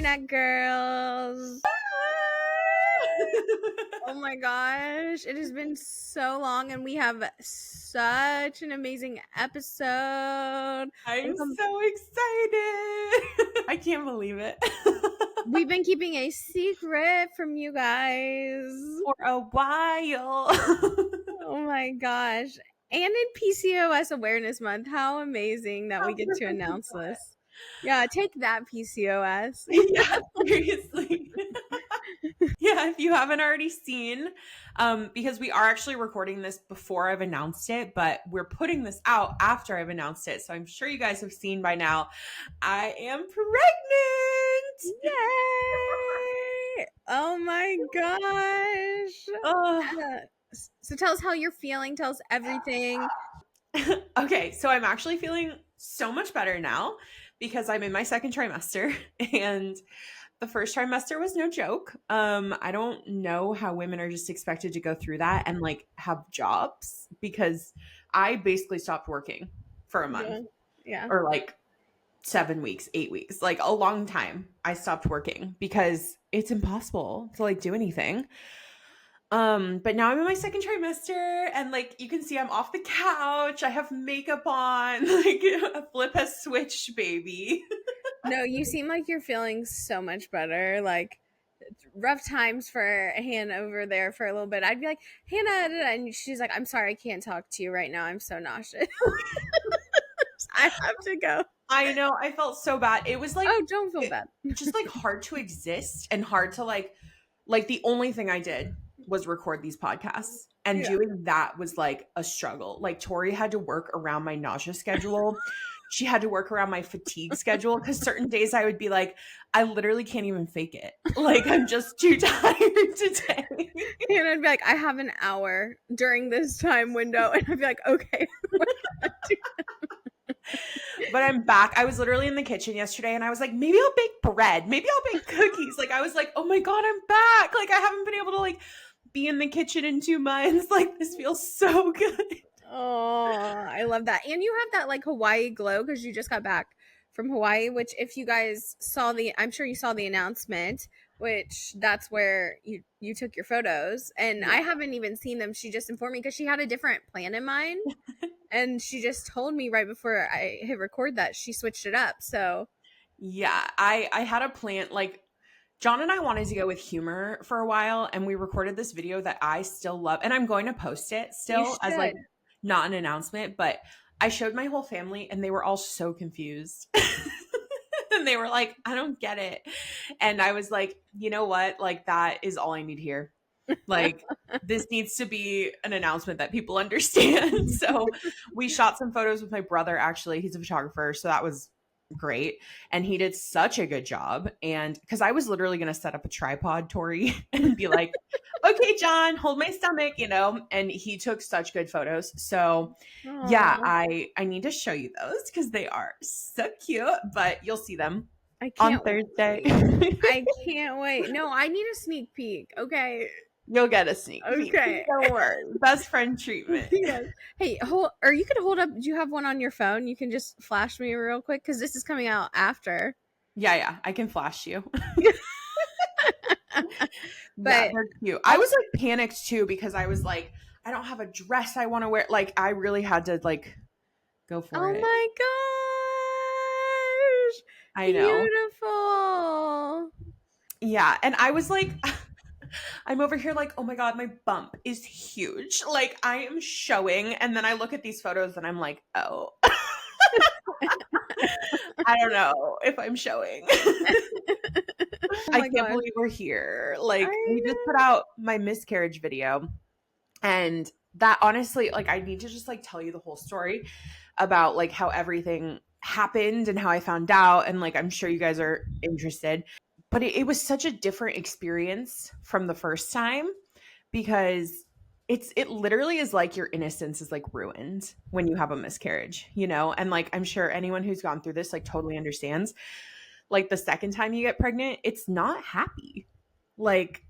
Pregnant girls. Oh my gosh, it has been so long and we have such an amazing episode. I'm so excited. I can't believe it. We've been keeping a secret from you guys for a while. Oh my gosh. And in PCOS Awareness Month, how amazing that we get to announce this. Yeah, take that, PCOS. Yeah, seriously. Yeah, if you haven't already seen, because we are actually recording this before I've announced it, but we're putting this out after I've announced it. So I'm sure you guys have seen by now, I am pregnant. Yay! Oh my gosh. So tell us how you're feeling. Tell us everything. Okay, so I'm actually feeling so much better now because I'm in my second trimester and the first trimester was no joke. I don't know how women are just expected to go through that and like have jobs because I basically stopped working for a month. Yeah. Or like 7 weeks, 8 weeks, like a long time. I stopped working because it's impossible to like do anything. But now I'm in my second trimester and like you can see I'm off the couch. I have makeup on, like a flip has switched, baby. No, you seem like you're feeling so much better. Like rough times for Hannah over there for a little bit. I'd be like, Hannah, and she's like, I'm sorry, I can't talk to you right now. I'm so nauseous. I have to go. I know. I felt so bad. It was like, oh, don't feel bad. Just like hard to exist and hard to like the only thing I did was record these podcasts, and doing that was like a struggle. Like Tori had to work around my nausea schedule. She had to work around my fatigue schedule because certain days I would be like, I literally can't even fake it. Like I'm just too tired today. And I'd be like, I have an hour during this time window, and I'd be like, okay. But I'm back. I was literally in the kitchen yesterday and I was like, maybe I'll bake bread. Maybe I'll bake cookies. Like I was like, oh my God, I'm back. Like I haven't been able to like be in the kitchen in 2 months. Like this feels so good. Oh, I love that. And you have that like Hawaii glow because you just got back from Hawaii, which if you guys saw I'm sure you saw the announcement, which that's where you took your photos. And I haven't even seen them. She just informed me because she had a different plan in mind. And she just told me right before I hit record that she switched it up. So yeah, I had a plan. Like John and I wanted to go with humor for a while, and we recorded this video that I still love, and I'm going to post it still as like not an announcement, but I showed my whole family and they were all so confused. And they were like, I don't get it. And I was like, you know what? Like that is all I need here. Like this needs to be an announcement that people understand. So we shot some photos with my brother. Actually, he's a photographer. So that was great. And he did such a good job. And because I was literally going to set up a tripod, Tori, and be like, okay, John, hold my stomach, you know, and he took such good photos. So yeah, I need to show you those because they are so cute, but you'll see them on Thursday. I can't wait. No, I need a sneak peek. Okay. You'll get a sneak peek. Okay. Don't worry. Best friend treatment. Yes. Hey, or you could hold up. Do you have one on your phone? You can just flash me real quick because this is coming out after. Yeah. I can flash you. But yeah, they're cute. I was like panicked too because I was like, I don't have a dress I want to wear. Like I really had to like go for it. Oh my gosh. I know. Beautiful. Yeah. And I was like, I'm over here like, oh my God, my bump is huge. Like I am showing. And then I look at these photos and I'm like, oh, I don't know if I'm showing. I can't believe we're here. Like we just put out my miscarriage video. And that honestly, like I need to just like tell you the whole story about like how everything happened and how I found out. And like, I'm sure you guys are interested. But it was such a different experience from the first time because it literally is like your innocence is like ruined when you have a miscarriage, you know? And like, I'm sure anyone who's gone through this like totally understands. Like the second time you get pregnant, it's not happy, like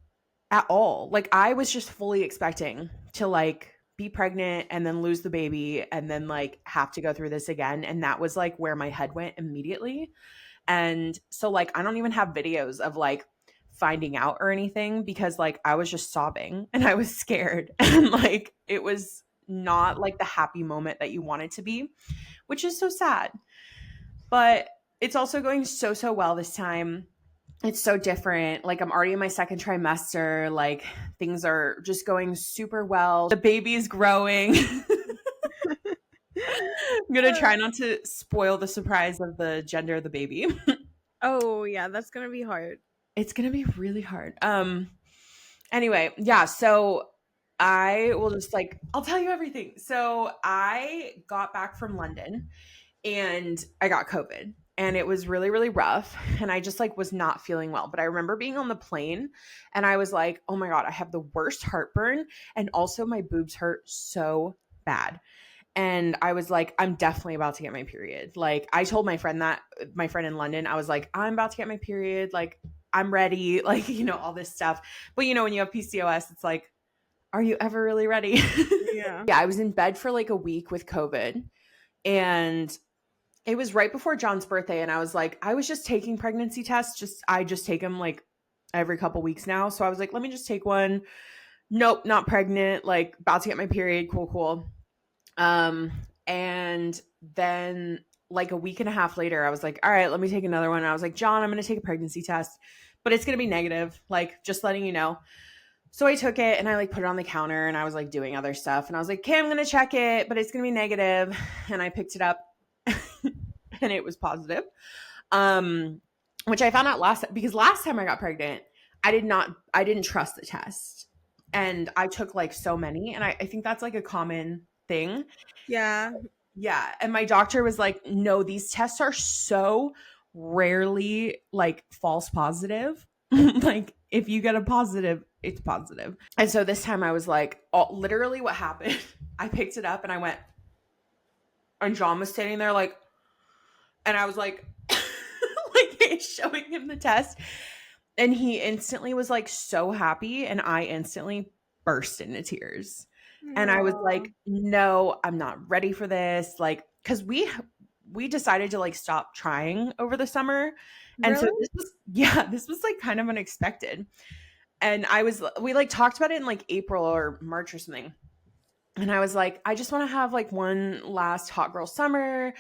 at all. Like I was just fully expecting to like be pregnant and then lose the baby and then like have to go through this again. And that was like where my head went immediately. And so like I don't even have videos of like finding out or anything because like I was just sobbing and I was scared and like it was not like the happy moment that you want it to be, which is so sad. But it's also going so well this time. It's so different. Like I'm already in my second trimester. Like things are just going super well. The baby's growing. I'm gonna try not to spoil the surprise of the gender of the baby. Oh yeah, that's gonna be hard. It's gonna be really hard. Anyway, yeah, so I will just like I'll tell you everything. So I got back from London and I got COVID and it was really rough and I just like was not feeling well. But I remember being on the plane and I was like, "Oh my god, I have the worst heartburn and also my boobs hurt so bad." And I was like, I'm definitely about to get my period. Like I told my friend in London, I was like, I'm about to get my period. Like I'm ready. Like, all this stuff. But when you have PCOS, it's like, are you ever really ready? Yeah. Yeah, I was in bed for like a week with COVID and it was right before John's birthday. And I was like, I was just taking pregnancy tests. I just take them like every couple weeks now. So I was like, let me just take one. Nope, not pregnant. Like about to get my period. Cool. And then like a week and a half later, I was like, all right, let me take another one. And I was like, John, I'm going to take a pregnancy test, but it's going to be negative. Like, just letting you know. So I took it and I like put it on the counter and I was like doing other stuff. And I was like, okay, I'm going to check it, but it's going to be negative. And I picked it up and it was positive. Which I found out because last time I got pregnant, I didn't trust the test. And I took like so many. And I think that's like a common thing. Yeah. Yeah. And my doctor was like, no, these tests are so rarely like false positive. Like if you get a positive, it's positive. And so this time I was like, literally what happened, I picked it up and I went, and John was standing there like, and I was like, like showing him the test. And he instantly was like so happy. And I instantly burst into tears. And I was Aw. like, no, I'm not ready for this. Like, cause we decided to like stop trying over the summer. And so Really? this was like kind of unexpected. And we like talked about it in like April or March or something. And I was like, I just want to have like one last hot girl summer.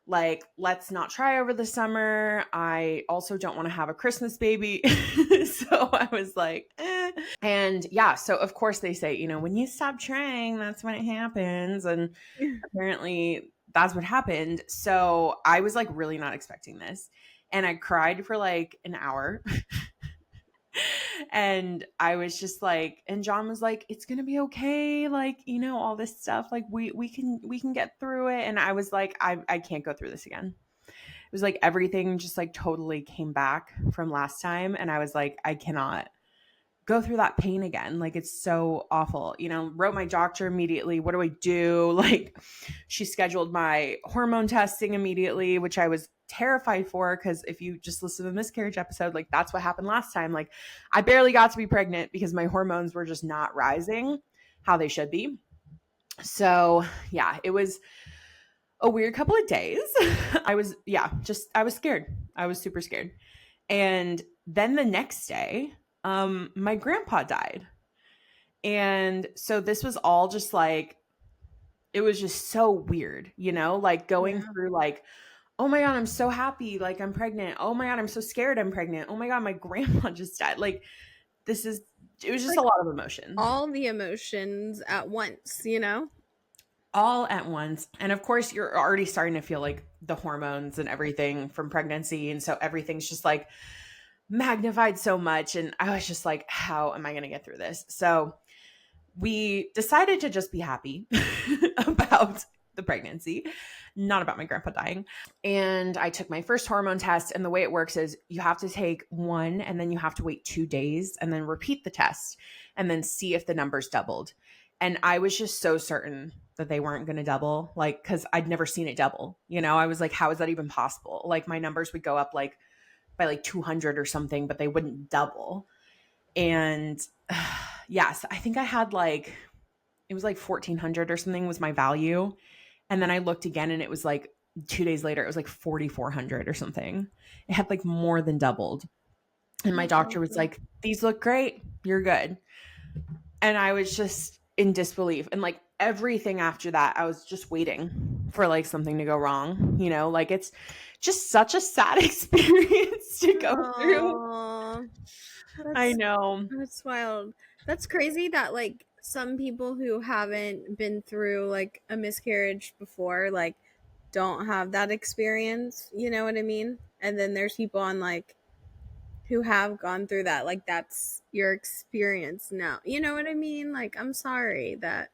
Like, let's not try over the summer. I also don't want to have a Christmas baby. So I was like, eh. And yeah, so of course they say, when you stop trying, that's when it happens. And apparently that's what happened. So I was like really not expecting this. And I cried for like an hour. And I was just like, and John was like, it's gonna be okay, like all this stuff, like we can get through it. And I was like, I can't go through this again. It was like everything just like totally came back from last time, and I was like, I cannot go through that pain again. Like it's so awful. Wrote my doctor immediately. What do I do? Like she scheduled my hormone testing immediately, which I was terrified for because if you just listen to the miscarriage episode, like that's what happened last time. Like I barely got to be pregnant because my hormones were just not rising how they should be. So yeah, it was a weird couple of days. I was scared. I was super scared. And then the next day, my grandpa died. And so this was all just like, it was just so weird, like going Yeah. through like, oh my God, I'm so happy. Like I'm pregnant. Oh my God, I'm so scared I'm pregnant. Oh my God, my grandma just died. Like it was just Like a lot of emotions all the emotions at once. all at once. And of course, you're already starting to feel like the hormones and everything from pregnancy. And so everything's just like magnified so much. And I was just like, how am I going to get through this? So we decided to just be happy about the pregnancy, not about my grandpa dying. And I took my first hormone test. And the way it works is you have to take one and then you have to wait 2 days and then repeat the test and then see if the numbers doubled. And I was just so certain that they weren't going to double, like, because I'd never seen it double. I was like, how is that even possible? Like, my numbers would go up like by like 200 or something, but they wouldn't double. And yes, I think I had it was like 1400 or something was my value. And then I looked again and it was like 2 days later, it was like 4,400 or something. It had like more than doubled. And my That's doctor was awesome. like, these look great. You're good. And I was just in disbelief. And like everything after that, I was just waiting for like something to go wrong. You know, like it's just such a sad experience to go through. Oh, I that's know. that's wild. That's crazy that like some people who haven't been through like a miscarriage before like don't have that experience, you know what I mean? And then there's people on like who have gone through that like that's your experience now. You know what I mean? Like I'm sorry that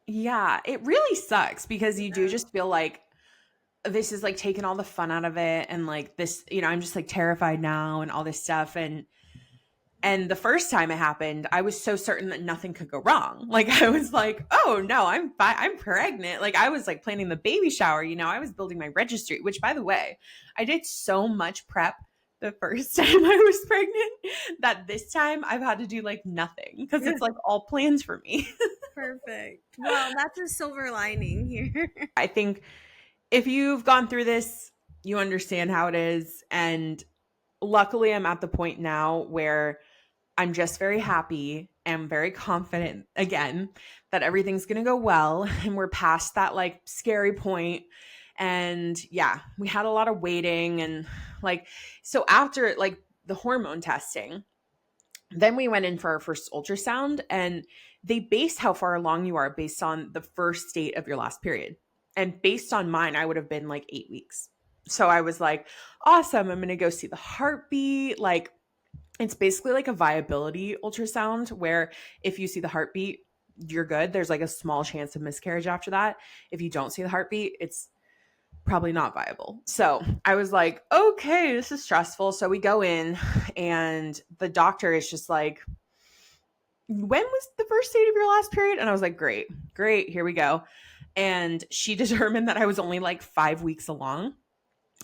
Yeah, it really sucks because you do yeah. just feel like this is like taking all the fun out of it. And like this, you know, I'm just like terrified now and all this stuff. And the first time it happened, I was so certain that nothing could go wrong. Like I was like, "Oh no, I'm fine. I'm pregnant." Like I was like planning the baby shower, you know. I was building my registry, which by the way, I did so much prep the first time I was pregnant that this time I've had to do like nothing because it's like all plans for me. Perfect. Well, that's a silver lining here. I think if you've gone through this, you understand how it is, and luckily I'm at the point now where I'm just very happy and very confident again that everything's going to go well and we're past that like scary point. And yeah, we had a lot of waiting and like so after like the hormone testing, then we went in for our first ultrasound and they base how far along you are based on the first state of your last period. And based on mine, I would have been like 8 weeks. So I was like, awesome, I'm going to go see the heartbeat. Like it's basically like a viability ultrasound where if you see the heartbeat, you're good. There's like a small chance of miscarriage after that. If you don't see the heartbeat, it's probably not viable. So I was like, okay, this is stressful. So we go in, and the doctor is just like, when was the first date of your last period? And I was like, great, great, here we go. And she determined that I was only like 5 weeks along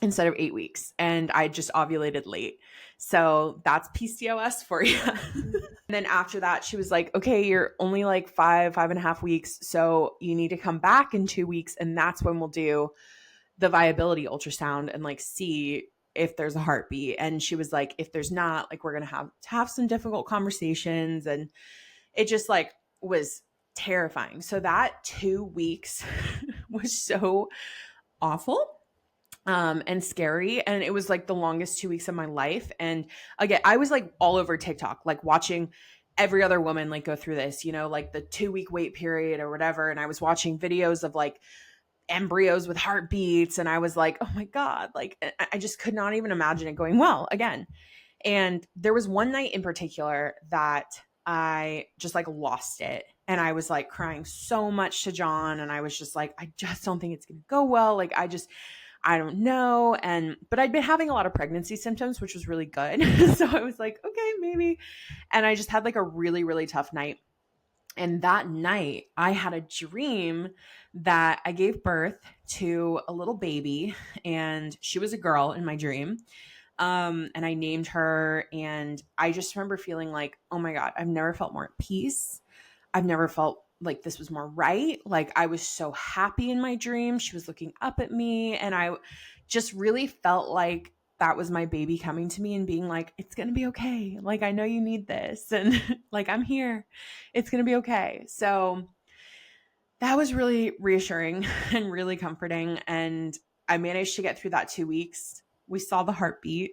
instead of 8 weeks. And I just ovulated late. So that's PCOS for you. And then after that, she was like, okay, you're only like 5.5 weeks. So you need to come back in 2 weeks. And that's when we'll do the viability ultrasound and like see if there's a heartbeat. And she was like, if there's not, like, we're going to have some difficult conversations. And it just like was terrifying. So that 2 weeks was so awful and scary. And it was like the longest 2 weeks of my life. And again, I was like all over TikTok, like watching every other woman like go through this, you know, like the 2 week wait period or whatever. And I was watching videos of like embryos with heartbeats. And I was like, oh my God, like I just could not even imagine it going well again. And there was one night in particular that I just like lost it. And I was like crying so much to John. And I was just like, I just don't think it's going to go well. Like, I don't know. But I'd been having a lot of pregnancy symptoms, which was really good. So I was like, okay, maybe. And I just had like a really, really tough night. And that night, I had a dream that I gave birth to a little baby, and she was a girl in my dream. And I named her, and I just remember feeling like, oh my God, I've never felt more at peace. I've never felt like this was more right. Like I was so happy in my dream. She was looking up at me, and I just really felt like that was my baby coming to me and being like, it's going to be okay. Like, I know you need this. And like, I'm here. It's going to be okay. So that was really reassuring and really comforting. And I managed to get through that 2 weeks. We saw the heartbeat.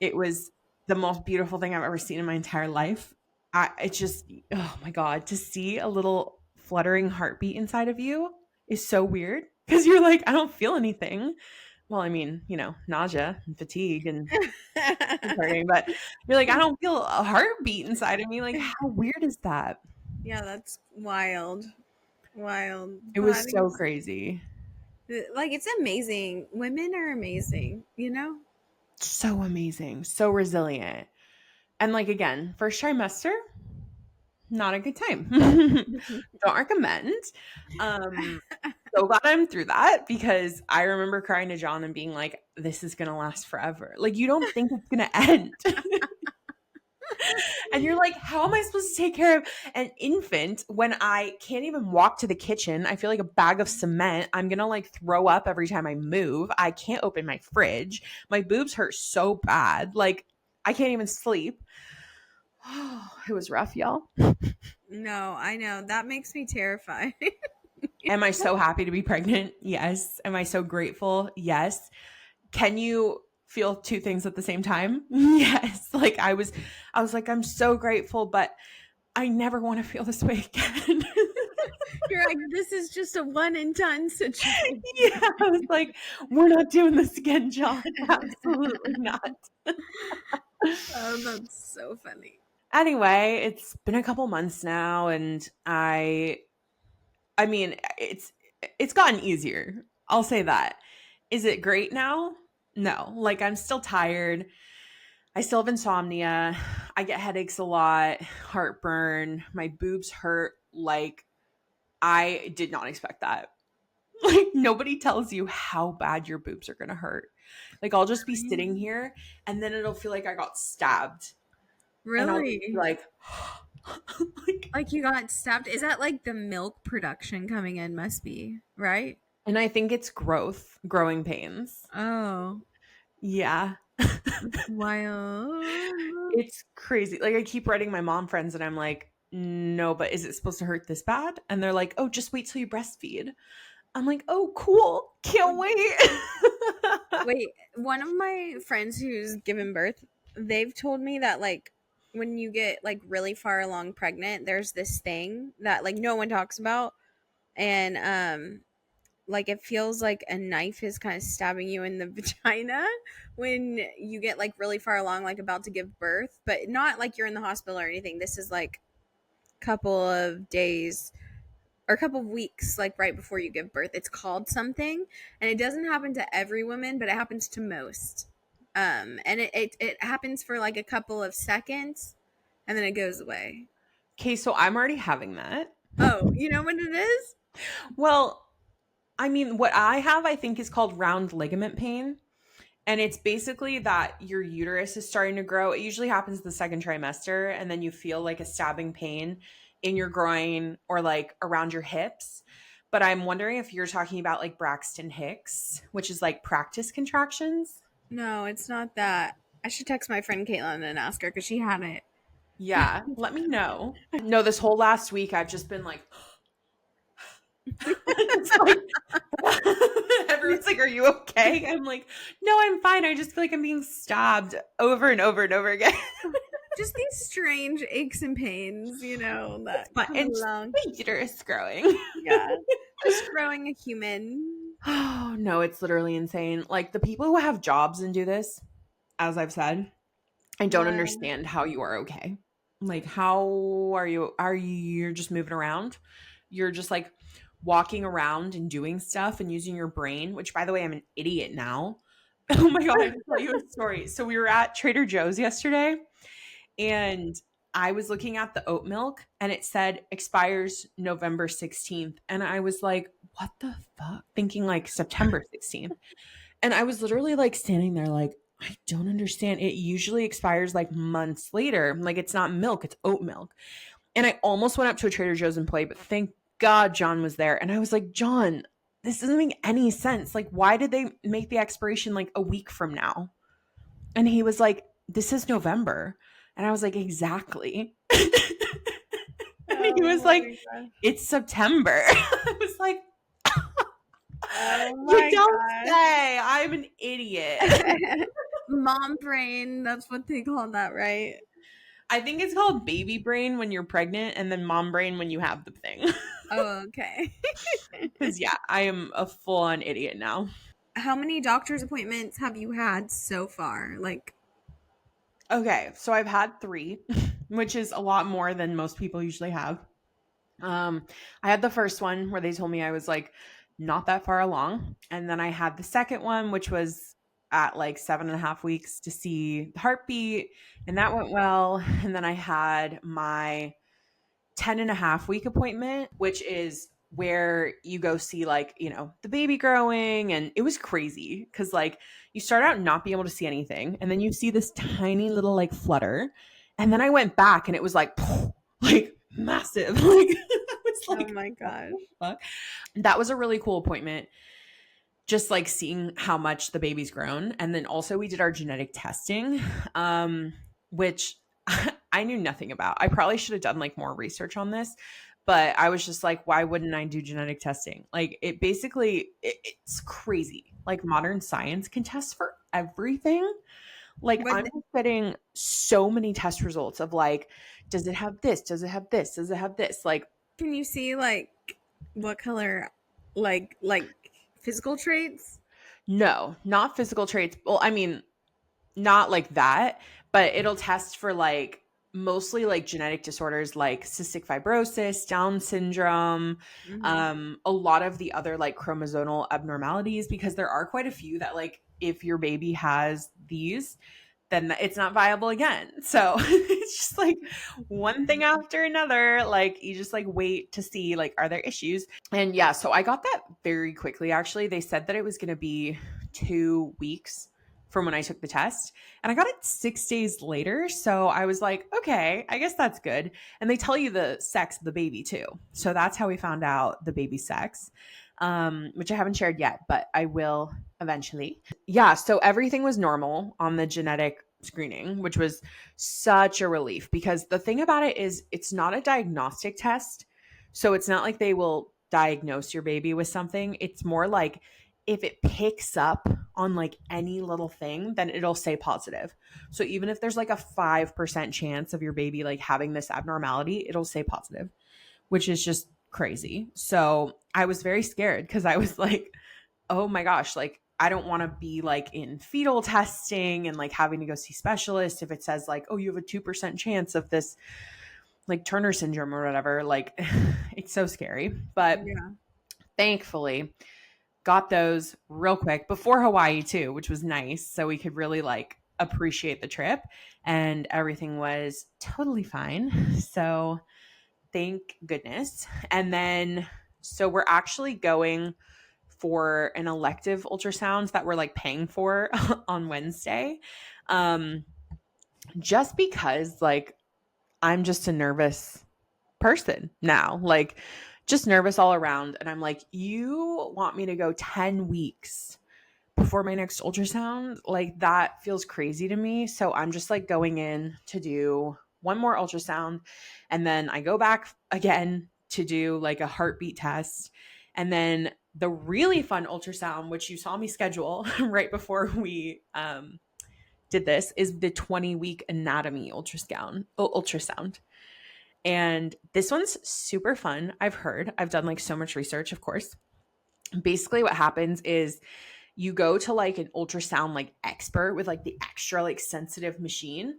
It was the most beautiful thing I've ever seen in my entire life. It's just, oh my God, to see a little fluttering heartbeat inside of you is so weird because you're like, I don't feel anything. Well, I mean, you know, nausea and fatigue and hurting, but you're like, I don't feel a heartbeat inside of me. Like, how weird is that? Yeah, that's wild. Wild. It was so Bodies. crazy. Like it's amazing. Women are amazing, you know? So amazing, so resilient. And like again, first trimester, not a good time. Don't recommend. So glad I'm through that because I remember crying to John and being like, this is gonna last forever. Like you don't think it's gonna end. And you're like, how am I supposed to take care of an infant when I can't even walk to the kitchen? I feel like a bag of cement. I'm going to like throw up every time I move. I can't open my fridge. My boobs hurt so bad. Like, I can't even sleep. It was rough, y'all. No, I know. That makes me terrified. Am I so happy to be pregnant? Yes. Am I so grateful? Yes. Can you feel two things at the same time? Yes. Like I was like, I'm so grateful, but I never want to feel this way again. You're like, this is just a one and done situation. Yeah, I was like, we're not doing this again, John. Absolutely not. Oh, that's so funny. Anyway, it's been a couple months now and I mean, it's gotten easier. I'll say that. Is it great now? No. Like I'm still tired. I still have insomnia. I get headaches a lot, heartburn, my boobs hurt like I did not expect that. Like nobody tells you how bad your boobs are going to hurt. Like I'll just be sitting here and then it'll feel like I got stabbed. And I'll just be Really? like Like you got stabbed? Is that like the milk production coming in? Must be, right? and I think it's growing pains. Oh, Yeah. that's wild. It's crazy. Like I keep writing my mom friends and I'm like, "No, but is it supposed to hurt this bad?" And they're like, "Oh, just wait till you breastfeed." I'm like, "Oh, cool. Can't wait." Wait, one of my friends who's given birth, they've told me that like when you get like really far along pregnant, there's this thing that like no one talks about, and like it feels like a knife is kind of stabbing you in the vagina when you get like really far along, like about to give birth, but not like you're in the hospital or anything. This is like a couple of days or a couple of weeks, like right before you give birth. It's called something, and it doesn't happen to every woman, but it happens to most. And it happens for like a couple of seconds, and then it goes away. Okay, so I'm already having that. Oh, you know what it is? Well, I mean, what I have, I think, is called round ligament pain. And it's basically that your uterus is starting to grow. It usually happens the second trimester, and then you feel like a stabbing pain in your groin or like around your hips. But I'm wondering if you're talking about like Braxton Hicks, which is like practice contractions. No, it's not that. I should text my friend Caitlin and ask her because she had it. Yeah, let me know. No, this whole last week I've just been like, it's like everyone's like, "Are you okay?" I'm like, "No, I'm fine. I just feel like I'm being stabbed over and over and over again." Just these strange aches and pains, that But come and just along. my uterus growing. Yeah. Just growing a human. Oh no, it's literally insane. Like the people who have jobs and do this, as I've said, I don't Wow. understand how you are okay. Like how are you you're just moving around? You're just like walking around and doing stuff and using your brain, which by the way, I'm an idiot now. Oh my god, I have to tell you a story. So we were at Trader Joe's yesterday and I was looking at the oat milk and it said expires November 16th. And I was like, what the fuck? Thinking like September 16th. And I was literally like standing there like, I don't understand. It usually expires like months later. Like it's not milk, it's oat milk. And I almost went up to a Trader Joe's employee, but thank God John was there. And I was like, John, this doesn't make any sense. Like, why did they make the expiration like a week from now? And he was like, this is November. And I was like, exactly. And he was Oh like, my god. it's September. I was like, Oh you my don't god. say. I'm an idiot. Mom brain, that's what they call that, right? I think it's called baby brain when you're pregnant and then mom brain when you have the thing. Oh, okay. Because, yeah, I am a full on idiot now. How many doctor's appointments have you had so far? Like, Okay, so I've had 3, which is a lot more than most people usually have. I had the first one where they told me I was like not that far along. And then I had the second one, which was at like 7.5 weeks to see the heartbeat, and that went well. And then I had my 10.5 week appointment, which is where you go see like, the baby growing. And it was crazy because like you start out not being able to see anything, and then you see this tiny little like flutter. And then I went back and it was like, like massive. Like I was Oh like, my gosh. fuck. That was a really cool appointment. Just like seeing how much the baby's grown. And then also we did our genetic testing, which I knew nothing about. I probably should have done like more research on this, but I was just like, why wouldn't I do genetic testing? Like it basically, it's crazy. Like modern science can test for everything. Like What I'm getting so many test results of like, does it have this? Does it have this? Does it have this? Like, can you see like what color like physical traits? no, not physical traits. Well, I mean, not like that, but it'll test for like mostly like genetic disorders like cystic fibrosis, Down syndrome, Mm-hmm. a lot of the other like chromosomal abnormalities, because there are quite a few that like if your baby has these, then it's not viable again. So it's just like one thing after another. Like you just like wait to see like are there issues. And yeah, so I got that very quickly actually. They said that it was going to be 2 weeks from when I took the test. And I got it 6 days later. So I was like, okay, I guess that's good. And they tell you the sex of the baby too. So that's how we found out the baby's sex, which I haven't shared yet, but I will eventually. Yeah. So everything was normal on the genetic screening, which was such a relief because the thing about it is it's not a diagnostic test. So it's not like they will diagnose your baby with something. It's more like if it picks up on like any little thing, then it'll say positive. So even if there's like a 5% chance of your baby like having this abnormality, it'll say positive, which is just crazy. So I was very scared because I was like, oh my gosh, like I don't want to be like in fetal testing and like having to go see specialists if it says like, oh, you have a 2% chance of this like Turner syndrome or whatever. Like it's so scary. But Yeah. thankfully, got those real quick before Hawaii too, which was nice. So we could really like appreciate the trip and everything was totally fine. So thank goodness. And then, so we're actually going for an elective ultrasound that we're like paying for on Wednesday. Um, just because like I'm just a nervous person now, like just nervous all around. And I'm like, you want me to go 10 weeks before my next ultrasound? Like that feels crazy to me. So I'm just like going in to do one more ultrasound. And then I go back again to do like a heartbeat test. And then the really fun ultrasound, which you saw me schedule right before we did this, is the 20-week anatomy ultrasound. And this one's super fun. I've heard, I've done like so much research, of course. Basically, what happens is you go to like an ultrasound like expert with like the extra like sensitive machine.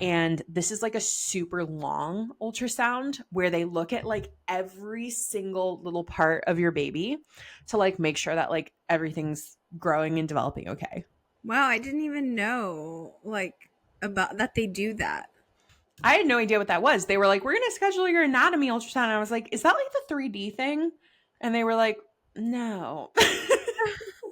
And this is like a super long ultrasound where they look at like every single little part of your baby to like make sure that like everything's growing and developing okay. Wow, I didn't even know like about that they do that. I had no idea what that was. They were like, we're going to schedule your anatomy ultrasound. And I was like, is that like the 3D thing? And they were like, no.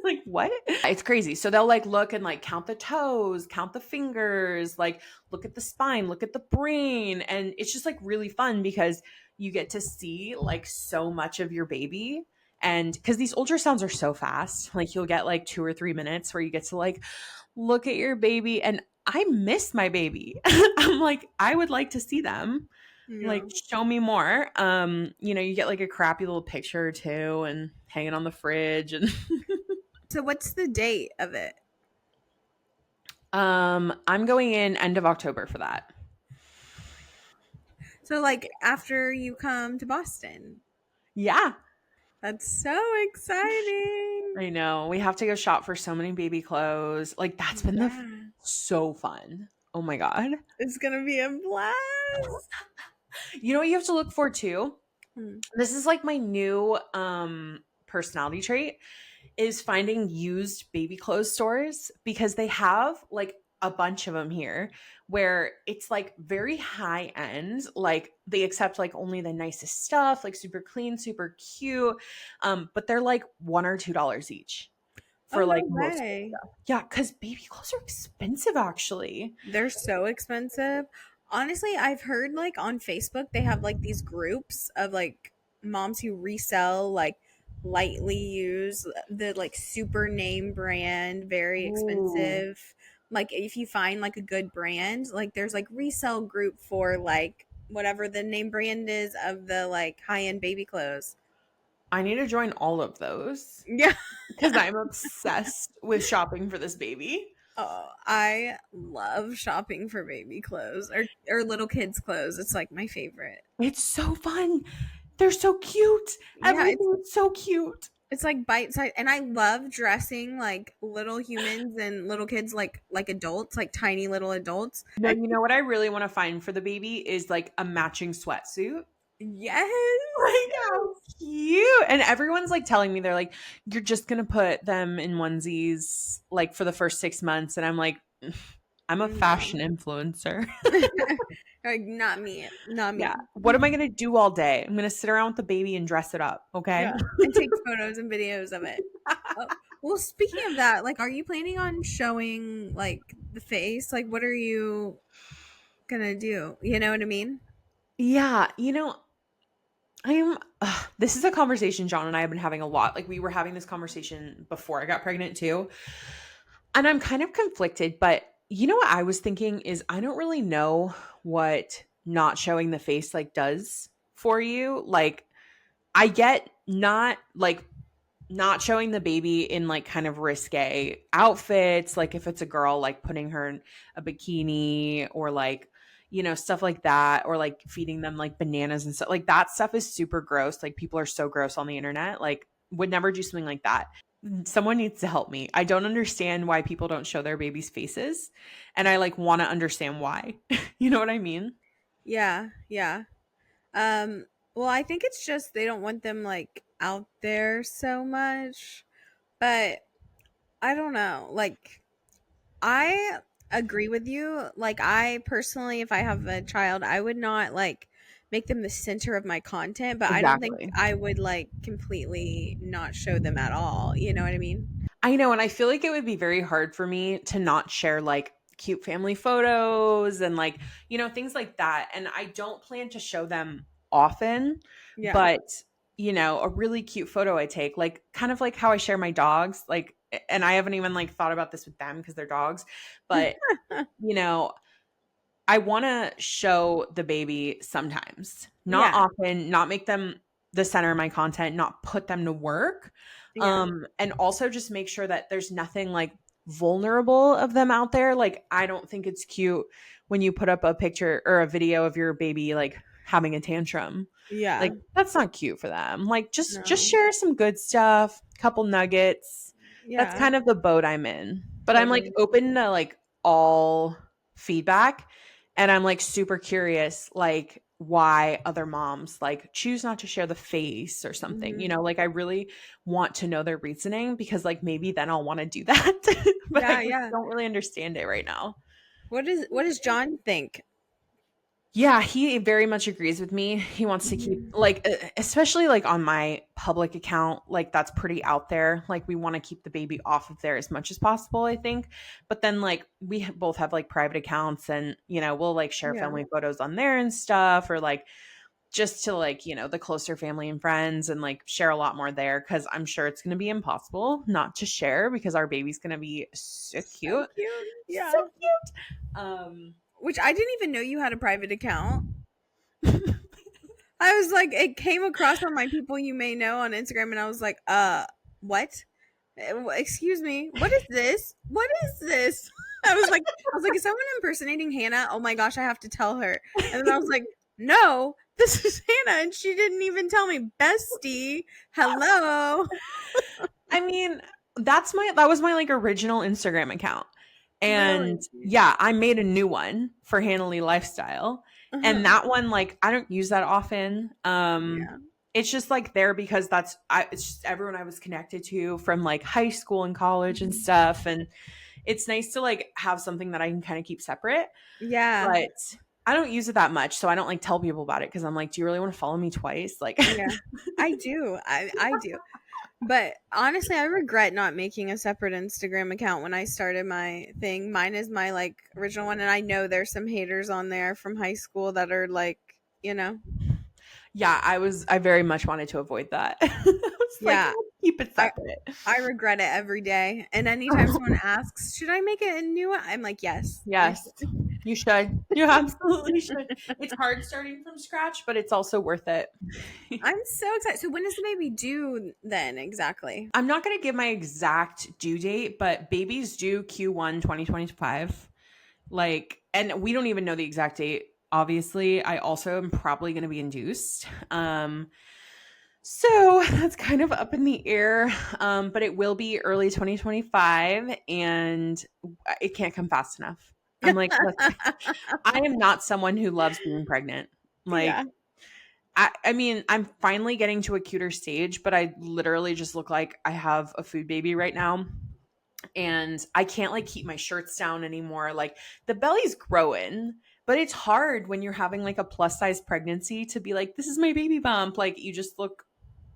Like, what? It's crazy. So they'll like look and like count the toes, count the fingers, like look at the spine, look at the brain. And it's just like really fun because you get to see like so much of your baby. And because these ultrasounds are so fast, like you'll get like 2 or 3 minutes where you get to like look at your baby. And I miss my baby. I'm like, I would like to see them. Yeah. Like, show me more. You get like a crappy little picture or two and hang it on the fridge. And So what's the date of it? I'm going in end of October for that. So like after you come to Boston. Yeah, That's so exciting. I know. We have to go shop for so many baby clothes. Like that's been Yeah. so fun. Oh my god. It's gonna be a blast. You know what you have to look for too? Hmm. This is like my new personality trait is finding used baby clothes stores because they have like a bunch of them here where it's like very high end, like they accept like only the nicest stuff, like super clean, super cute, but they're like $1 or $2 each Oh for no like most way. stuff. Yeah, because baby clothes are expensive actually. They're so expensive. Honestly, I've heard like on Facebook they have like these groups of like moms who resell like lightly used the like super name brand, very Ooh. expensive. Like if you find like a good brand, like there's like resell group for like whatever the name brand is of the like high-end baby clothes. I need to join all of those Yeah. because I'm obsessed with shopping for this baby. Oh, I love shopping for baby clothes or little kids clothes. It's like my favorite. It's so fun. They're so cute. Yeah, Everything's so cute. it's like bite size, and I love dressing like little humans and little kids like adults, like tiny little adults. No, you know what I really want to find for the baby is like a matching sweatsuit. Yes, Like how yes. cute. And everyone's like telling me they're like, you're just gonna put them in onesies like for the first 6 months. And I'm like, I'm a No, fashion influencer. like not me, not Yeah. me. What am I gonna do all day? I'm gonna sit around with the baby and dress it up. Okay. Yeah, and take photos and videos of it. Oh, well, speaking of that, like, are you planning on showing like the face? Like, what are you gonna do? You know what I mean? Yeah, I'm this is a conversation John and I have been having a lot. Like we were having this conversation before I got pregnant too. And I'm kind of conflicted, but you know what I was thinking is I don't really know what not showing the face like does for you. Like I get not showing the baby in like kind of risque outfits, like if it's a girl, like putting her in a bikini or like, stuff like that, or like feeding them like bananas and stuff. Like that stuff is super gross. Like people are so gross on the internet. Like would never do something like that. Someone needs to help me. I don't understand why people don't show their babies' faces. And I like want to understand why. You know what I mean? Yeah, yeah. Um, well, I think it's just they don't want them like out there so much. But I don't know. Like I agree with you. Like I personally if I have a child, I would not like make them the center of my content, but I don't think Exactly. I would like completely not show them at all. You know what I mean? I know, and I feel like it would be very hard for me to not share like cute family photos and like, things like that. And I don't plan to show them often, Yeah. but a really cute photo I take, like kind of like how I share my dogs, like and I haven't even like thought about this with them because they're dogs, but you know, I want to show the baby sometimes, not Yeah. often, not make them the center of my content, not put them to work. Yeah. And also just make sure that there's nothing like vulnerable of them out there. Like, I don't think it's cute when you put up a picture or a video of your baby like having a tantrum. Yeah. Like, that's not cute for them. Like, just No. share some good stuff, couple nuggets. That's Yeah. kind of the boat I'm in. But I'm like Totally. open to like all feedback, and I'm like super curious like why other moms like choose not to share the face or something. Mhm. Like I really want to know their reasoning because like maybe then I'll want to do that. But I Yeah, just yeah. don't really understand it right now. What does John think? Yeah, he very much agrees with me. He wants to keep Mhm. like especially like on my public account, like that's pretty out there. Like we want to keep the baby off of there as much as possible, I think. But then like we both have like private accounts, and we'll like share Yeah. family photos on there and stuff, or like just to like, the closer family and friends, and like share a lot more there cuz I'm sure it's going to be impossible not to share because our baby's going to be so So cute. cute. So Yeah. cute. Which I didn't even know you had a private account. I was like, it came across on my people you may know on Instagram, and I was like, what? Excuse me, what is this? What is this? I was like, is someone impersonating Hannah? Oh my gosh, I have to tell her. And then I was like, no, this is Hannah, and she didn't even tell me. Bestie, hello. I mean, that was my like original Instagram account. And Really? yeah, I made a new one for Hannah Lee Lifestyle. And Uh-huh. that one, like, I don't use that often. Yeah. It's just like there because it's just everyone I was connected to from like high school and college and Mhm. stuff. And it's nice to like have something that I can kind of keep separate. Yeah. But I don't use it that much. So I don't like tell people about it because I'm like, do you really want to follow me twice? Like, Yeah. I do. I do. But honestly, I regret not making a separate Instagram account when I started my thing. Mine is my like original one, and I know there's some haters on there from high school that are like, you know, Yeah, I very much wanted to avoid that. I was like, yeah. let's keep it I separate. I regret it every day. And anytime someone asks, "Should I make it a new one?" I'm like, "Yes, you Yes, should." you should. You absolutely should. It's hard starting from scratch, but it's also worth it. I'm so excited. So when is the baby due then exactly? I'm not going to give my exact due date, but baby's due Q1 2025. Like, and we don't even know the exact date. Obviously, I also am probably going to be induced. So that's kind of up in the air, but it will be early 2025, and it can't come fast enough. I'm like, listen, I am not someone who loves being pregnant. Yeah. Like, I mean, I'm finally getting to a cuter stage, but I literally just look like I have a food baby right now. And I can't like keep my shirts down anymore. Like the belly's growing, but it's hard when you're having like a plus size pregnancy to be like, this is my baby bump. Like you just look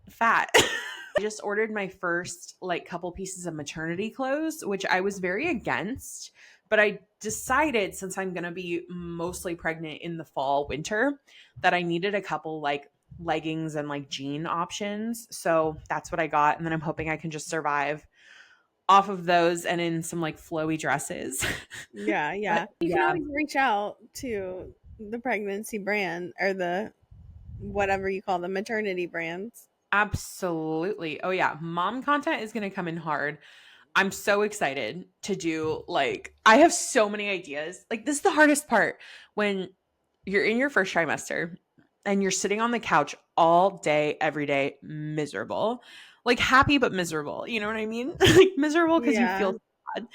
fat. I just ordered my first like couple pieces of maternity clothes, which I was very against, but I decided since I'm going to be mostly pregnant in the fall winter that I needed a couple like leggings and like jean options. So that's what I got, and then I'm hoping I can just survive off of those and in some like flowy dresses. Yeah, But yeah. You can yeah, always reach out to the pregnancy brand or the whatever you call the maternity brands. absolutely. Oh yeah, mom content is going to come in hard. I'm so excited to do like I have so many ideas. Like this is the hardest part when you're in your first trimester and you're sitting on the couch all day every day miserable. Like happy but miserable. You know what I mean? Like miserable because you Yeah. feel sad.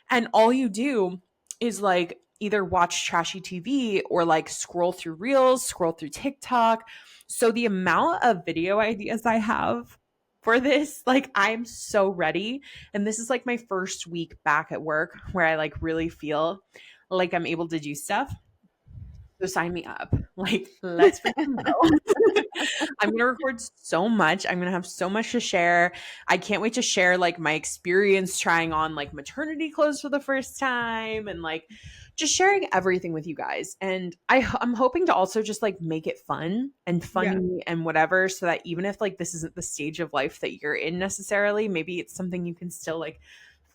And all you do is like either watch trashy TV or like scroll through reels, scroll through TikTok. So the amount of video ideas I have for this, like I'm so ready. And this is like my first week back at work where I like really feel like I'm able to do stuff. So sign me up. Like, let's freaking go. I'm going to record so much. I'm going to have so much to share. I can't wait to share like my experience trying on like maternity clothes for the first time and like just sharing everything with you guys. And I'm hoping to also just like make it fun and Yeah. funny and whatever so that even if like this isn't the stage of life that you're in necessarily, maybe it's something you can still like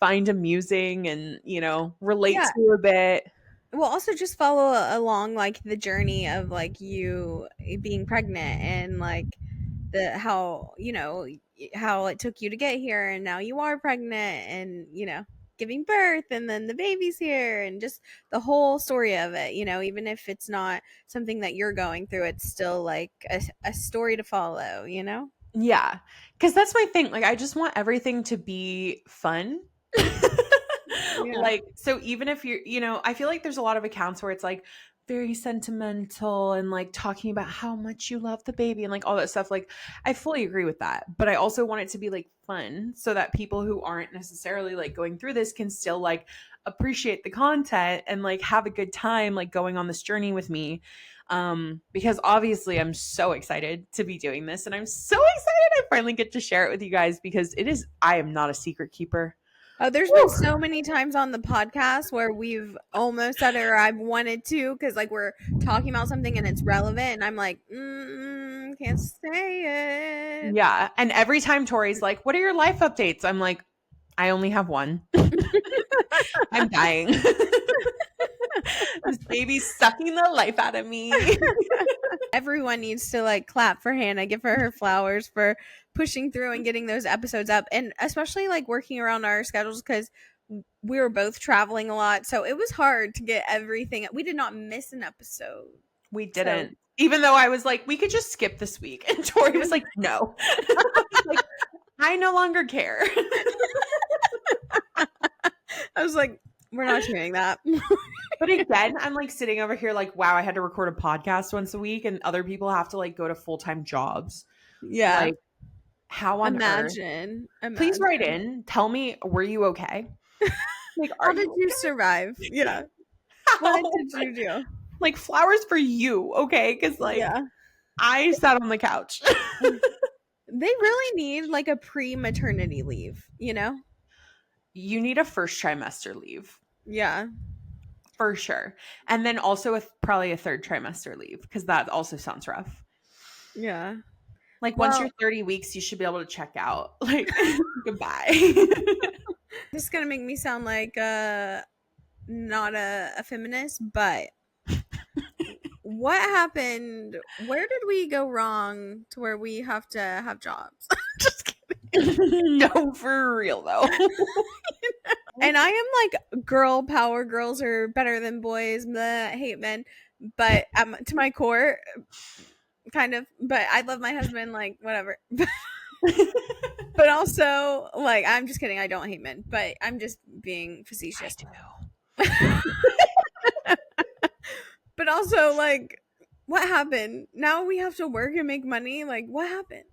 find amusing and, you know, relate Yeah. to a bit. Well, also just follow along like the journey of like you being pregnant and like the how, you know, how it took you to get here and now you are pregnant and, you know, giving birth and then the baby's here and just the whole story of it, you know, even if it's not something that you're going through, it's still like a story to follow, you know? Yeah. Cause that's my thing. Like I just want everything to be fun. Yeah. Like, so even if you're, you know, I feel like there's a lot of accounts where it's like very sentimental and like talking about how much you love the baby and like all that stuff. Like, I fully agree with that. But I also want it to be like fun so that people who aren't necessarily like going through this can still like appreciate the content and like have a good time like going on this journey with me. Because obviously I'm so excited to be doing this and I'm so excited I finally get to share it with you guys because it is, I am not a secret keeper. Oh, there's been Woo! so many times on the podcast where we've almost said it or I've wanted to because like we're talking about something and it's relevant and I'm like, can't say it. Yeah. And every time Tori's like, what are your life updates? I'm like, I only have one. I'm dying. This baby's sucking the life out of me. Everyone needs to like clap for Hannah, give her flowers for pushing through and getting those episodes up, and especially like working around our schedules because we were both traveling a lot, so it was hard to get everything. We did not miss an episode, We so didn't. Even though I was like, we could just skip this week. And Tori was like, no. Like, I no longer care. I was like, we're not doing that. But again, I'm like sitting over here like, wow, I had to record a podcast once a week and other people have to like go to full-time jobs. Yeah. Like, how on earth? Imagine. Please write Imagine. in. Tell me, were you okay? Like, are How did you you okay? survive? Yeah. What How? did you do? Like flowers for you, okay? Because like Yeah. I sat on the couch. They really need like a pre-maternity leave, you know? You need a first trimester leave Yeah. for sure. And then also probably a third trimester leave because that also sounds rough. Yeah. Like once you're Well, 30 weeks, you should be able to check out. Like goodbye. this is gonna make me sound like not a feminist, but what happened? Where did we go wrong to where we have to have jobs? Just kidding. No, for real though. And I am like girl power. Girls are better than boys. Bleh, I hate men, but to my core, kind of. But I love my husband. Like whatever. But also, like I'm just kidding. I don't hate men, but I'm just being I facetious. do. But also, like, what happened? Now we have to work and make money. Like, what happened?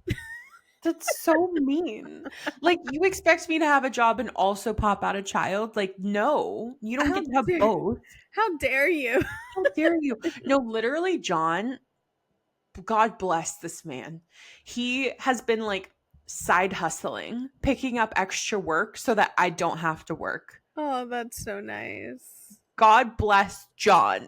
That's so mean. Like, you expect me to have a job and also pop out a child? Like, no, you don't How get to have dare both. how dare you? How dare you? No, literally, John, God bless this man. He has been like side hustling, picking up extra work so that I don't have to work. Oh, that's so nice. God bless John.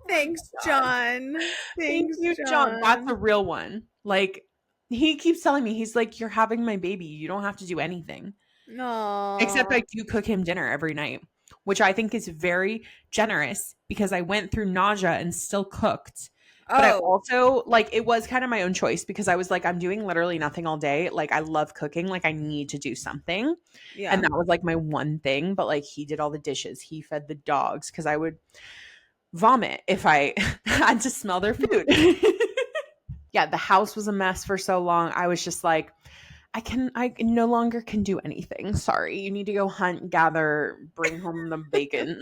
Thanks, God. John. Thank Thanks, you, John. That's a John. real one. Like, he keeps telling me, he's like, you're having my baby. You don't have to do anything. Except I No. do cook him dinner every night, which I think is very generous because I went through nausea and still cooked. But I Oh, also like it was kind of my own choice because I was like, I'm doing literally nothing all day. Like, I love cooking. Like, I need to do something. And yeah. that was like my one thing. But like, he did all the dishes, he fed the dogs because I would vomit if I had to smell their food. Yeah, the house was a mess for so long. I was just like, I no longer can do anything. Sorry. You need to go hunt, gather, bring home the bacon,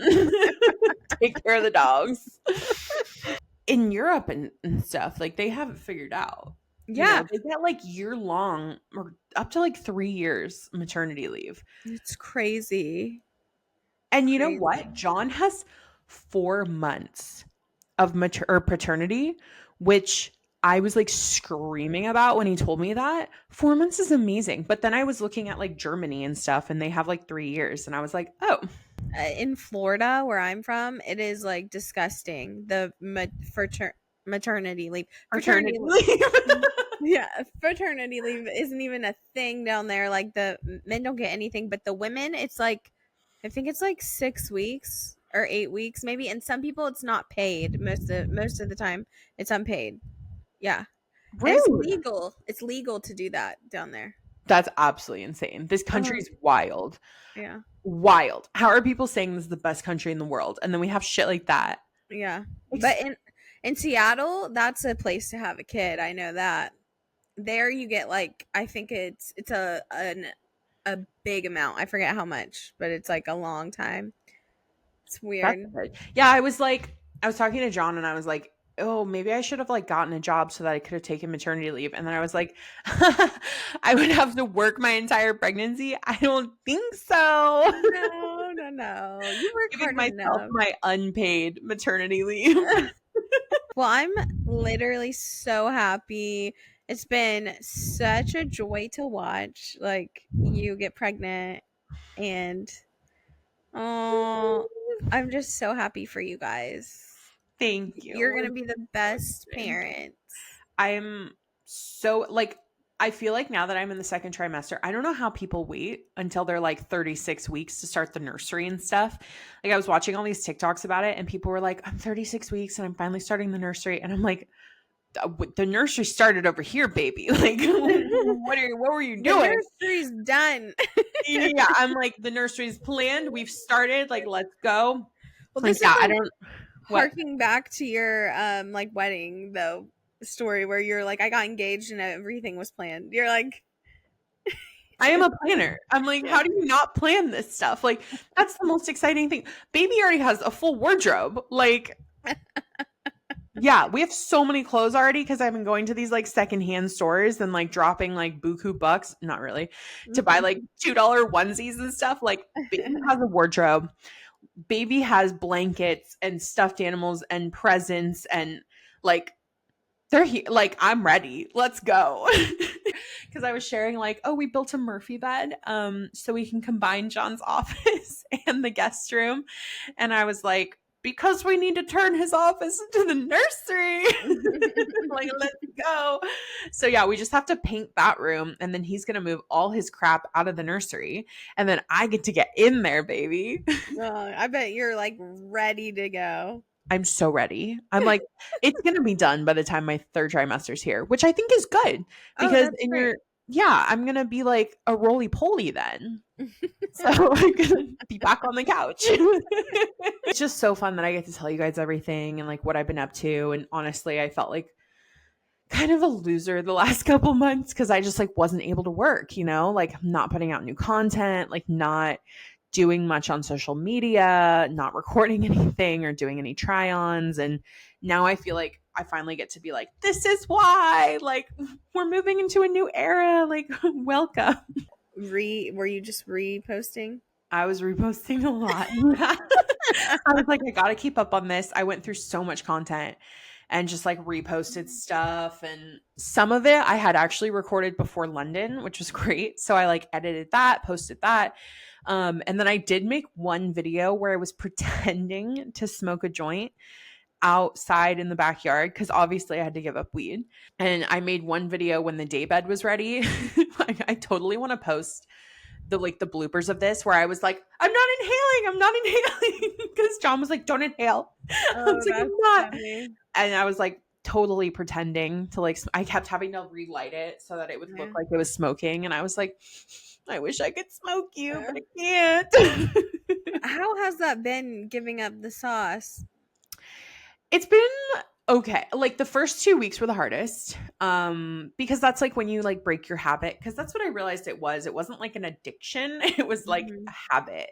take care of the dogs. In Europe and stuff, like they have it figured out. You Yeah. know, they get like year long or up to like 3 years maternity leave. It's crazy. And you know Crazy. what? John has 4 months of or paternity, which I was like screaming about when he told me that. 4 months is amazing. But then I was looking at like Germany and stuff, and they have like 3 years. And I was like, oh, In Florida, where I'm from, it is like disgusting. The maternity leave, fraternity paternity leave. leave. Yeah, fraternity leave isn't even a thing down there. Like the men don't get anything, but the women, it's like I think it's like 6 weeks or 8 weeks, maybe. And some people, it's not paid. Most of the time, it's unpaid. Yeah, and it's Rude. legal. It's legal to do that down there. That's absolutely insane. This country Oh is wild. yeah, Wild. How are people saying this is the best country in the world? And then we have shit like that. yeah. But It's in Seattle, that's a place to have a kid. I know that. There you get like I think it's a big amount. I forget how much, but it's like a long time. It's that's weird. good. Yeah, I was talking to John and I was like, oh, maybe I should have like gotten a job so that I could have taken maternity leave. And then I was like, I would have to work my entire pregnancy. I don't think so. No, no, no. You work Giving hard myself enough. my unpaid maternity leave. Well, I'm literally so happy. It's been such a joy to watch like you get pregnant and oh, I'm just so happy for you guys. Thank You're you. going to be the best parents. I'm so like I feel like now that I'm in the second trimester, I don't know how people wait until they're like 36 weeks to start the nursery and stuff. Like I was watching all these TikToks about it and people were like, I'm 36 weeks and I'm finally starting the nursery. And I'm like, the nursery started over here, baby. Like, what were you The doing? nursery's done. Yeah, I'm like, the nursery's planned. We've started. Like, let's go. Well, Like, this is yeah, I like don't. What? harking back to your like wedding though story where you're like I got engaged and everything was planned. You're like I am a planner. I'm like, how do you not plan this stuff? Like, that's the most exciting thing. Baby already has a full wardrobe. Like, yeah, we have so many clothes already because I've been going to these like secondhand stores and like dropping like buku bucks, not really, to buy like $2 onesies and stuff. Like, baby has a wardrobe. Baby has blankets and stuffed animals and presents and like Like, I'm ready. Let's go. Because I was sharing like, oh, we built a Murphy bed so we can combine John's office and the guest room. And I was like, because we need to turn his office into the nursery. Like, let's go. So yeah, we just have to paint that room, and then he's gonna move all his crap out of the nursery, and then I get to get in there, baby. I bet you're like ready to go. I'm so ready. I'm like, it's gonna be done by the time my third trimester's here, which I think is good Oh, because that's in great. your yeah, I'm gonna be like a roly poly then. So I'm gonna be back on the couch. It's just so fun that I get to tell you guys everything and like what I've been up to. And honestly, I felt like kind of a loser the last couple months because I just like wasn't able to work, like not putting out new content, like not doing much on social media, not recording anything or doing any try-ons. And now I feel like I finally get to be like, this is why, like, we're moving into a new era, like, welcome. Were you just reposting? I was reposting a lot. I was like, I gotta keep up on this. I went through so much content and just like reposted stuff. And some of it I had actually recorded before London, which was great. So I like edited that, posted that. And then I did make one video where I was pretending to smoke a joint outside in the backyard because obviously I had to give up weed. And I made one video when the daybed was ready. I totally want to post the bloopers of this where I was like, I'm not inhaling because John was like, don't inhale. I Oh, was like, I'm that's not. funny. And I was like totally pretending to like, I kept having to relight it so that it would look Yeah. like it was smoking. And I was like, I wish I could smoke you, but I can't. How has that been giving up the sauce? It's been okay. Like the first 2 weeks were the hardest. Because that's like when you like break your habit. Cause that's what I realized it was. It wasn't like an addiction. It was like Mhm. a habit.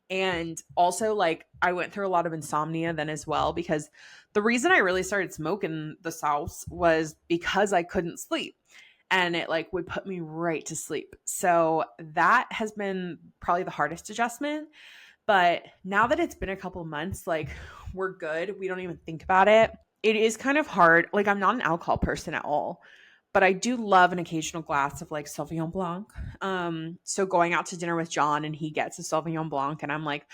And also, like, I went through a lot of insomnia then as well because the reason I really started smoking the sauce was because I couldn't sleep and it like would put me right to sleep. So that has been probably the hardest adjustment. But now that it's been a couple months, like, we're good. We don't even think about it. It is kind of hard. Like, I'm not an alcohol person at all, but I do love an occasional glass of like Sauvignon Blanc. So going out to dinner with John and he gets a Sauvignon Blanc and I'm like,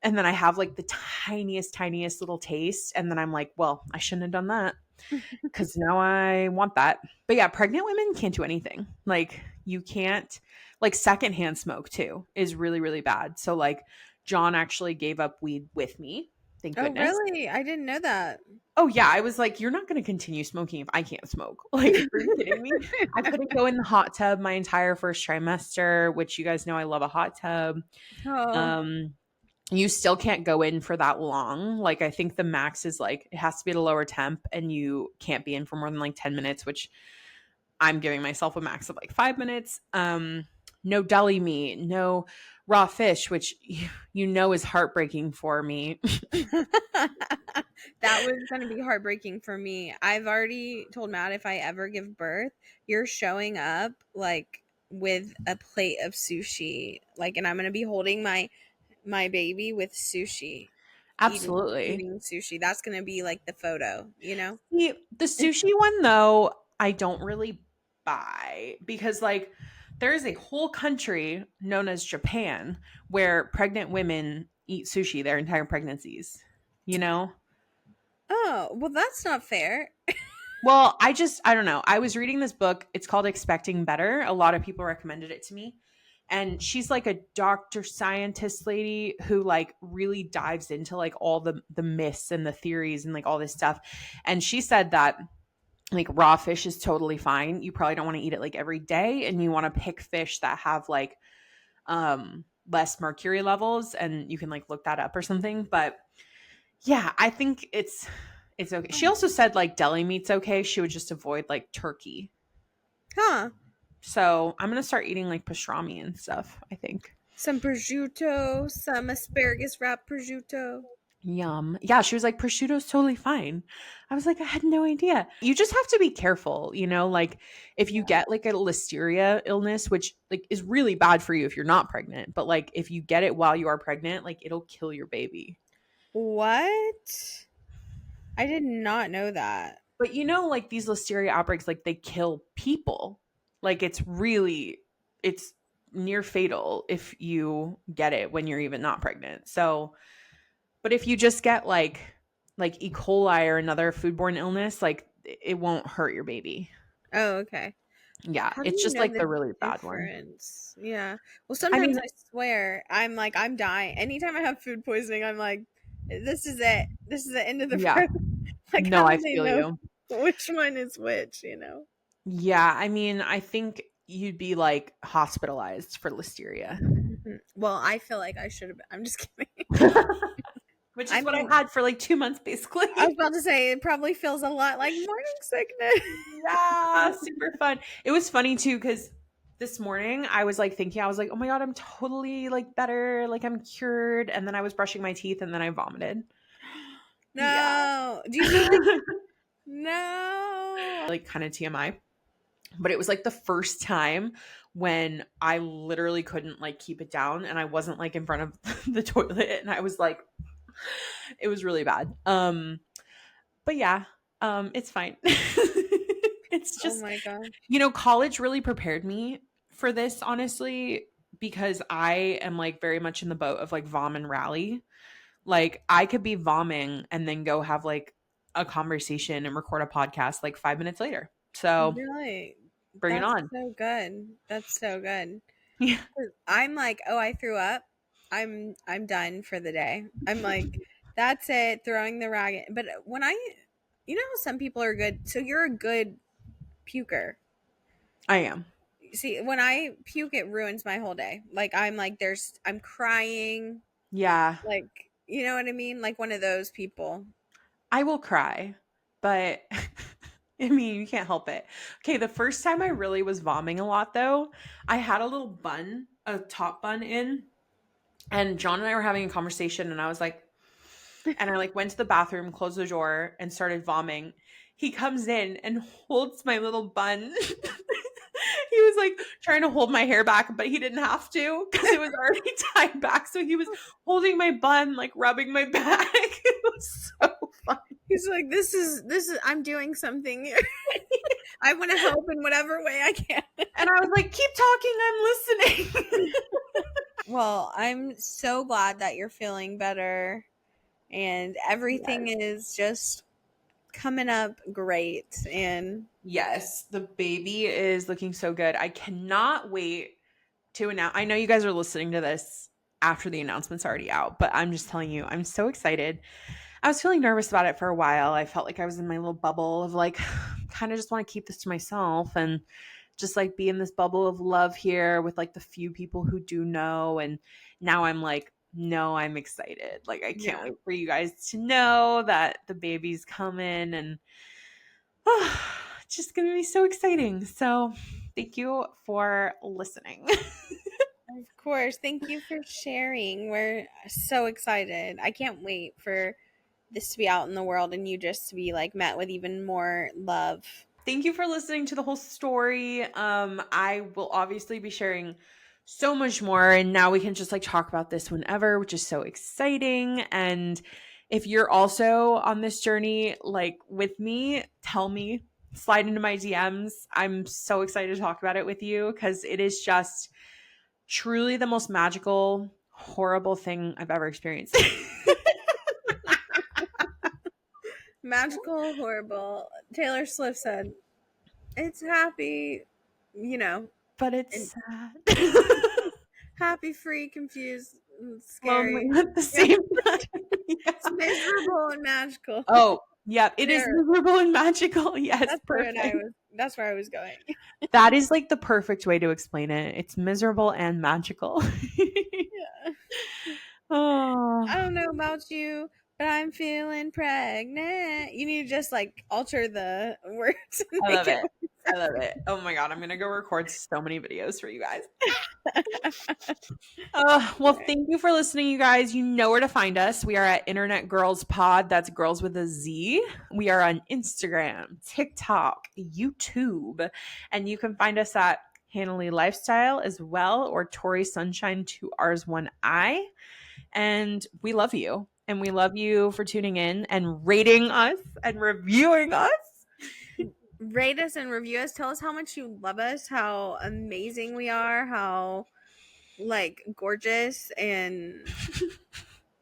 and then I have like the tiniest little taste. And then I'm like, well, I shouldn't have done that because now I want that. But yeah, pregnant women can't do anything. Like, you can't, like, secondhand smoke too is really, really bad. So, like, John actually gave up weed with me. Thank Oh, goodness. really? I didn't know that. Oh yeah, I was like, you're not going to continue smoking if I can't smoke. Like, are you kidding me? I couldn't go in the hot tub my entire first trimester, which you guys know I love a hot tub. Oh. Um, you still can't go in for that long. Like, I think the max is like it has to be at a lower temp, and you can't be in for more than like 10 minutes, which I'm giving myself a max of like 5 minutes. No deli meat, no raw fish, which is heartbreaking for me. That was going to be heartbreaking for me. I've already told Matt if I ever give birth, you're showing up like with a plate of sushi, like, and I'm going to be holding my baby with sushi, Absolutely. eating sushi. That's going to be like the photo, you know? The sushi one though, I don't really buy because like there is a whole country known as Japan where pregnant women eat sushi their entire pregnancies, you know? Oh, well, that's not fair. Well, I don't know. I was reading this book. It's called Expecting Better. A lot of people recommended it to me. And she's like a doctor scientist lady who like really dives into like all the myths and the theories and like all this stuff. And she said that like raw fish is totally fine. You probably don't want to eat it like every day and you want to pick fish that have like less mercury levels and you can like look that up or something. But yeah, I think it's okay. She also said like deli meat's okay. She would just avoid like turkey. Huh. So I'm gonna start eating like pastrami and stuff, I think. Some prosciutto, some asparagus wrapped prosciutto. Yum. Yeah, she was like, prosciutto's totally fine. I was like, I had no idea. You just have to be careful, like if you get like a listeria illness, which like is really bad for you if you're not pregnant, but like if you get it while you are pregnant, like it'll kill your baby. What? I did not know that. But you know, like these listeria outbreaks, like they kill people. Like it's near fatal if you get it when you're even not pregnant. So, but if you just get like E. coli or another foodborne illness, like it won't hurt your baby. Oh, okay. Yeah, How do it's you just know like the the really bad one. difference? Yeah. Well, I sometimes mean, I swear I'm like I'm dying. Anytime I have food poisoning, I'm like, this is it. This is the end of the yeah. road. Like, how No, I do they feel know you. which one is which? Yeah, I mean, I think you'd be like hospitalized for listeria. Mhm. Well, I feel like I should have been. I'm just kidding. Which I is what I mean, had for like 2 months I was basically. about to say it probably feels a lot like morning sickness. Yeah, super fun. It was funny too because this morning I was like thinking, I was like, oh my God, I'm totally like better, like I'm cured. And then I was brushing my teeth and then I vomited. Yeah. No. Do you feel like no? Like kind of TMI. But it was like the first time when I literally couldn't like keep it down and I wasn't like in front of the toilet and I was like, it was really bad. But yeah, it's fine. It's Oh just, my gosh. college really prepared me for this, honestly, because I am like very much in the boat of like vom and rally. Like I could be vomiting and then go have like a conversation and record a podcast like 5 minutes later. So Really? bring it That's on. so good. That's so good. Yeah, 'Cause I'm like, oh, I threw up. I'm done for the day. I'm like, that's it, throwing the rag. But when how some people are good. So you're a good puker. I am. See, when I puke, it ruins my whole day. Like I'm crying. Yeah, Like, you know what I mean? Like one of those people. I will cry, but I mean, you can't help it. Okay, the first time I really was vomiting a lot though, I had a little bun, a top bun in, and John and I were having a conversation and I was like, and I like went to the bathroom, closed the door, and started vomiting. He comes in and holds my little bun. He was like trying to hold my hair back, but he didn't have to because it was already tied back. So he was holding my bun, like rubbing my back. It was so fun. He's like, this is I'm doing something here. I want to help in whatever way I can. And I was like, keep talking, I'm listening. Well, I'm so glad that you're feeling better and everything Yes. is just coming up great. And Yes, the baby is looking so good. I cannot wait to announce. I know you guys are listening to this after the announcement's already out, but I'm just telling you, I'm so excited. I was feeling nervous about it for a while. I felt like I was in my little bubble of like, kind of just want to keep this to myself and just like be in this bubble of love here with like the few people who do know. And now I'm like, no, I'm excited. Like, I can't yeah, wait for you guys to know that the baby's coming and it's just going to be so exciting. So, thank you for listening. of course. Thank you for sharing. We're so excited. I can't wait for this to be out in the world and you just to be like met with even more love. Thank you for listening to the whole story. I will obviously be sharing so much more, and now we can just like talk about this whenever, which is so exciting. And if you're also on this journey, like with me, tell me, slide into my DMs. I'm so excited to talk about it with you because it is just truly the most magical, horrible thing I've ever experienced. Magical, horrible. Taylor Swift said, it's happy, you know, But and it's sad. happy, free, confused, and Lonely scary. at the Yeah. same time. It's Yeah. miserable and magical. Oh, yeah, it is There. miserable and magical. Yes, I perfect. was that's where I was going. That is like the perfect way to explain it. It's miserable and magical. Yeah. Oh, I don't know about you, but I'm feeling pregnant. You need to just like alter the words and I make love it it. I love it. Oh my God, I'm going to go record so many videos for you guys. Well, thank you for listening, you guys. You know where to find us. We are at Internet Girls Pod. That's girls with a Z. We are on Instagram, TikTok, YouTube, and you can find us at Hannah Lee Lifestyle as well, or Tori Sunshine 2Rs1I. And we love you. And we love you for tuning in and rating us and reviewing us. rate us and review us. Tell us how much you love us, how amazing we are, how like gorgeous, and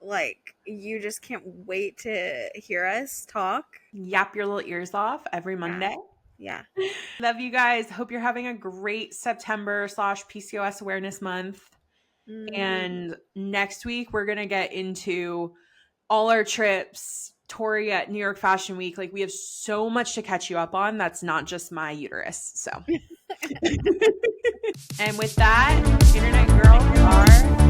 like you just can't wait to hear us talk. Yap your little ears off every Yeah. Monday. Yeah. Love you guys. Hope you're having a great September/PCOS awareness month. And next week we're going to get into all our trips, Tori at New York Fashion Week. Like, we have so much to catch you up on. That's not just my uterus. So, and with that, Internet Girl, you are